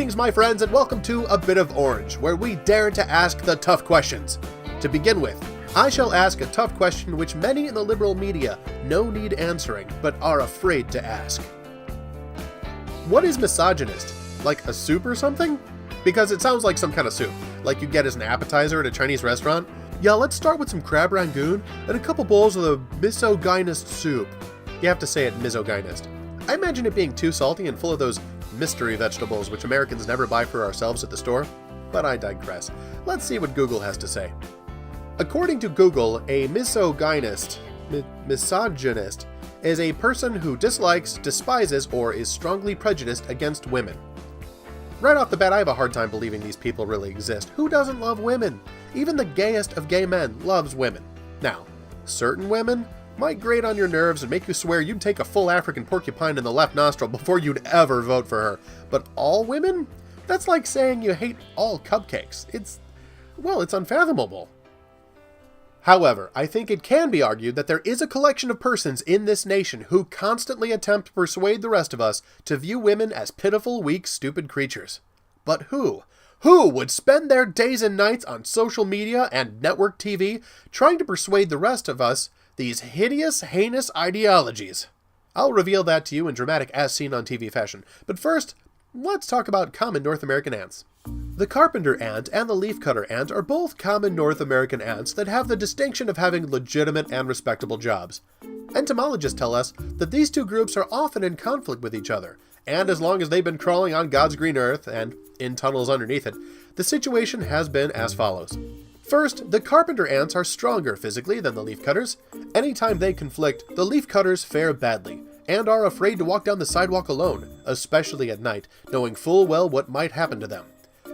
Greetings, my friends, and welcome to A Bit of Orange, where we dare to ask the tough questions. To begin with, I shall ask a tough question which many in the liberal media know need answering, but are afraid to ask. What is misogynist? Like a soup or something? Because it sounds like some kind of soup, like you get as an appetizer at a Chinese restaurant. Yeah, let's start with some crab rangoon and a couple bowls of the Miso-Gynast soup. You have to say it Miso-Gynast. I imagine it being too salty and full of those mystery vegetables which Americans never buy for ourselves at the store. But I digress. Let's see what Google has to say. According to Google, a misogynist is a person who dislikes, despises, or is strongly prejudiced against women. Right off the bat, I have a hard time believing these people really exist. Who doesn't love women? Even the gayest of gay men loves women. Now, certain women might grate on your nerves and make you swear you'd take a full African porcupine in the left nostril before you'd ever vote for her. But all women? That's like saying you hate all cupcakes. It's unfathomable. However, I think it can be argued that there is a collection of persons in this nation who constantly attempt to persuade the rest of us to view women as pitiful, weak, stupid creatures. But who? Who would spend their days and nights on social media and network TV trying to persuade the rest of us these hideous, heinous ideologies? I'll reveal that to you in dramatic as-seen on TV fashion. But first, let's talk about common North American ants. The carpenter ant and the leafcutter ant are both common North American ants that have the distinction of having legitimate and respectable jobs. Entomologists tell us that these two groups are often in conflict with each other, and as long as they've been crawling on God's green earth and in tunnels underneath it, the situation has been as follows. First, the carpenter ants are stronger physically than the leafcutters. Anytime they conflict, the leafcutters fare badly, and are afraid to walk down the sidewalk alone, especially at night, knowing full well what might happen to them.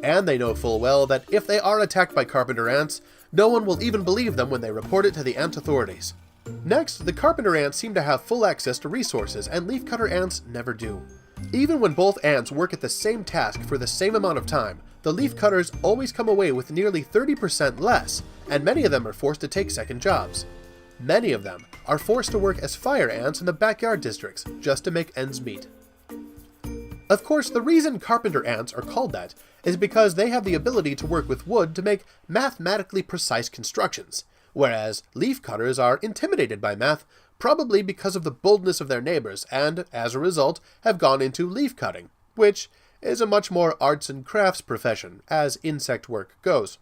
And they know full well that if they are attacked by carpenter ants, no one will even believe them when they report it to the ant authorities. Next, the carpenter ants seem to have full access to resources, and leafcutter ants never do. Even when both ants work at the same task for the same amount of time, the leafcutters always come away with nearly 30% less, and many of them are forced to take second jobs. Many of them are forced to work as fire ants in the backyard districts just to make ends meet. Of course, the reason carpenter ants are called that is because they have the ability to work with wood to make mathematically precise constructions, whereas leafcutters are intimidated by math, probably because of the boldness of their neighbors, and, as a result, have gone into leaf cutting, which is a much more arts and crafts profession, as insect work goes.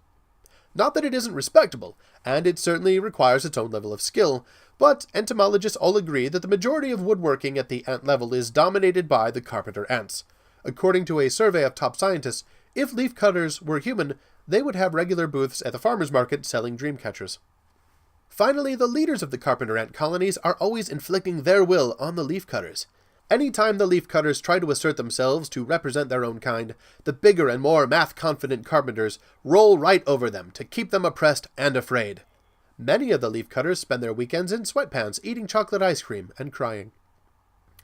Not that it isn't respectable, and it certainly requires its own level of skill, but entomologists all agree that the majority of woodworking at the ant level is dominated by the carpenter ants. According to a survey of top scientists, if leafcutters were human, they would have regular booths at the farmer's market selling dream catchers. Finally, the leaders of the carpenter ant colonies are always inflicting their will on the leafcutters. Anytime the leafcutters try to assert themselves to represent their own kind, the bigger and more math-confident carpenters roll right over them to keep them oppressed and afraid. Many of the leafcutters spend their weekends in sweatpants eating chocolate ice cream and crying.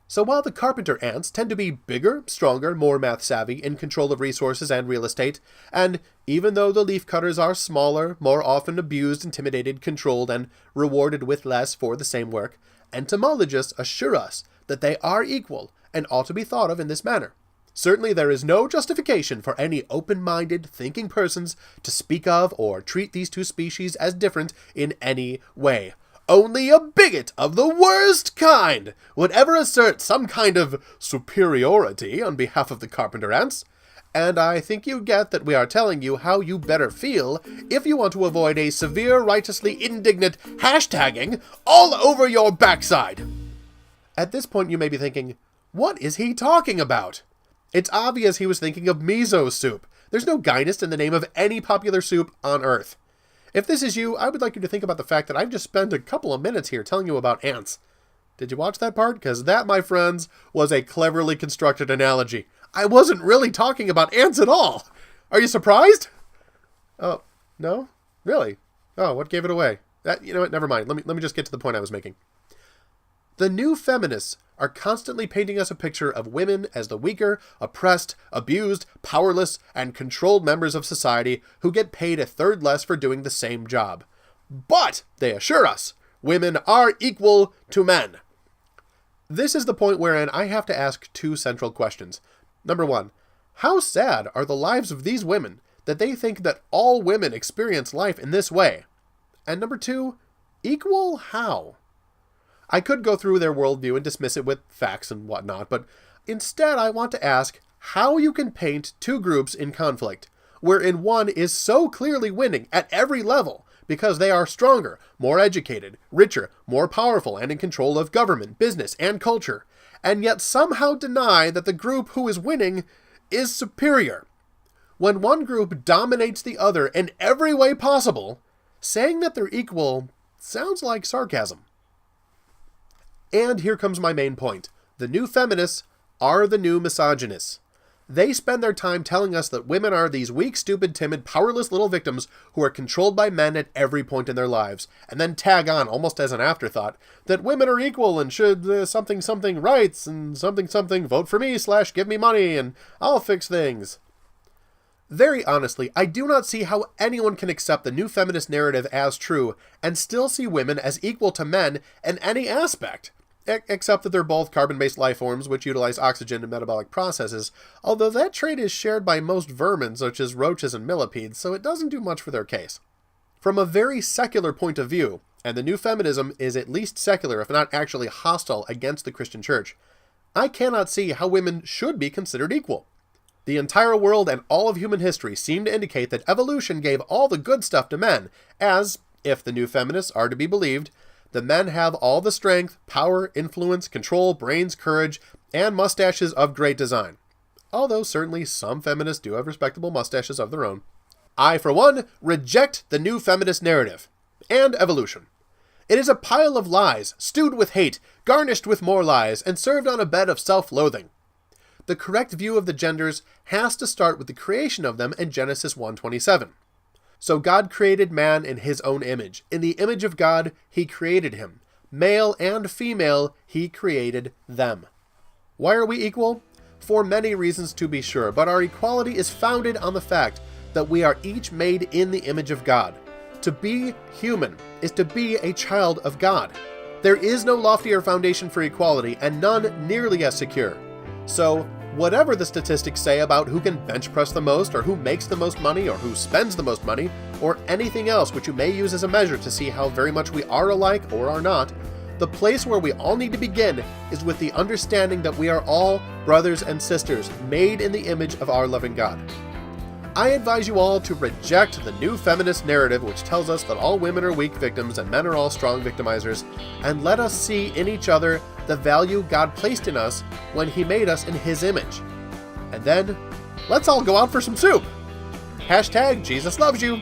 So while the carpenter ants tend to be bigger, stronger, more math-savvy, in control of resources and real estate, and even though the leafcutters are smaller, more often abused, intimidated, controlled, and rewarded with less for the same work, entomologists assure us that they are equal and ought to be thought of in this manner. Certainly there is no justification for any open-minded, thinking persons to speak of or treat these two species as different in any way. Only a bigot of the worst kind would ever assert some kind of superiority on behalf of the carpenter ants. And I think you get that we are telling you how you better feel if you want to avoid a severe, righteously indignant hashtagging all over your backside. At this point you may be thinking, what is he talking about? It's obvious he was thinking of miso soup. There's no Gynast in the name of any popular soup on Earth. If this is you, I would like you to think about the fact that I've just spent a couple of minutes here telling you about ants. Did you watch that part? Because that, my friends, was a cleverly constructed analogy. I wasn't really talking about ants at all. Are you surprised? Oh, no? Really? Oh, what gave it away? You know what? Never mind. Let me just get to the point I was making. The new feminists are constantly painting us a picture of women as the weaker, oppressed, abused, powerless, and controlled members of society who get paid a third less for doing the same job. But, they assure us, women are equal to men. This is the point wherein I have to ask two central questions. Number one, How sad are the lives of these women that they think that all women experience life in this way? And number 2, equal how? I could go through their worldview and dismiss it with facts and whatnot, but instead I want to ask how you can paint two groups in conflict, wherein one is so clearly winning at every level because they are stronger, more educated, richer, more powerful, and in control of government, business, and culture, and yet somehow deny that the group who is winning is superior. When one group dominates the other in every way possible, saying that they're equal sounds like sarcasm. And here comes my main point. The new feminists are the new misogynists. They spend their time telling us that women are these weak, stupid, timid, powerless little victims who are controlled by men at every point in their lives, and then tag on, almost as an afterthought, that women are equal and should something something rights and something something vote for me / give me money and I'll fix things. Very honestly, I do not see how anyone can accept the new feminist narrative as true and still see women as equal to men in any aspect. Except that they're both carbon-based life forms which utilize oxygen in metabolic processes, although that trait is shared by most vermin such as roaches and millipedes, so it doesn't do much for their case. From a very secular point of view, and the new feminism is at least secular if not actually hostile against the Christian church, I cannot see how women should be considered equal. The entire world and all of human history seem to indicate that evolution gave all the good stuff to men, as, if the new feminists are to be believed, the men have all the strength, power, influence, control, brains, courage, and mustaches of great design. Although certainly some feminists do have respectable mustaches of their own. I, for one, reject the new feminist narrative. And evolution. It is a pile of lies, stewed with hate, garnished with more lies, and served on a bed of self-loathing. The correct view of the genders has to start with the creation of them in Genesis 1:27. So God created man in his own image. In the image of God, he created him. Male and female, he created them. Why are we equal? For many reasons to be sure, but our equality is founded on the fact that we are each made in the image of God. To be human is to be a child of God. There is no loftier foundation for equality, and none nearly as secure. So, whatever the statistics say about who can bench press the most, or who makes the most money, or who spends the most money, or anything else which you may use as a measure to see how very much we are alike or are not, the place where we all need to begin is with the understanding that we are all brothers and sisters made in the image of our loving God. I advise you all to reject the new feminist narrative which tells us that all women are weak victims and men are all strong victimizers, and let us see in each other the value God placed in us when he made us in his image. And then, let's all go out for some soup! # Jesus loves you!